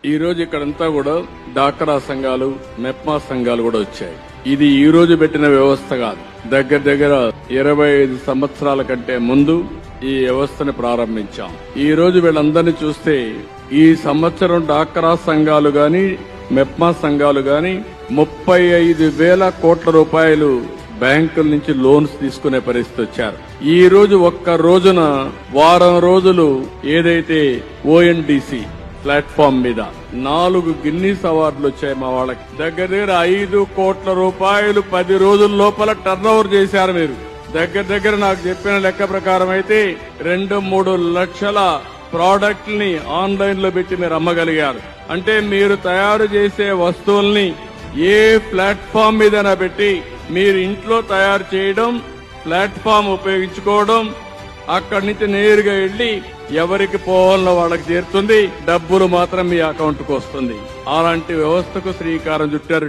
ఈ రోజు ఇక్కడంతా కూడా డాక్రా సంఘాలు, మెప్మా సంఘాలు కూడా వచ్చాయి. ఇది ఈ రోజు పెట్టిన వ్యవస్థ కాదు. దగ్గర 25 సంవత్సరాల కంటే ముందు ఈ వ్యవస్థను ప్రారంభించాం. ఈ రోజు వీళ్ళందరినీ చూస్తే ఈ సంవత్సరం డాక్రా సంఘాలు గాని, మెప్మా సంఘాలు గాని 35,000 కోట్ల రూపాయలు బ్యాంకుల నుంచి లోన్స్ తీసుకునే పరిస్థితి వచ్చారు. ఈ రోజు ఒక్క రోజున వారం రోజులు ఏదైతే ONDC ప్లాట్ఫామ్ మీద 4 గిన్నీస్ అవార్డులు వచ్చాయి మా వాళ్ళకి. దగ్గర 5 కోట్ల రూపాయలు 10 రోజుల లోపల టర్న్ ఓవర్ చేశారు. మీరు దగ్గర నాకు చెప్పిన లెక్క ప్రకారం అయితే 2-3 లక్షల ప్రోడక్ట్ ని ఆన్లైన్ లో పెట్టి మీరు అమ్మగలిగారు. అంటే మీరు తయారు చేసే వస్తువుల్ని ఏ ప్లాట్ఫామ్ మీదైనా పెట్టి మీరు ఇంట్లో తయారు చేయడం, ప్లాట్ఫామ్ ఉపయోగించుకోవడం, అక్కడి నుంచి నేరుగా వెళ్లి ఎవరికి పోవాలన్న వాళ్ళకి చేరుతుంది, డబ్బులు మాత్రం మీ అకౌంట్ కు వస్తుంది. అలాంటి వ్యవస్థకు శ్రీకారం చుట్టారు.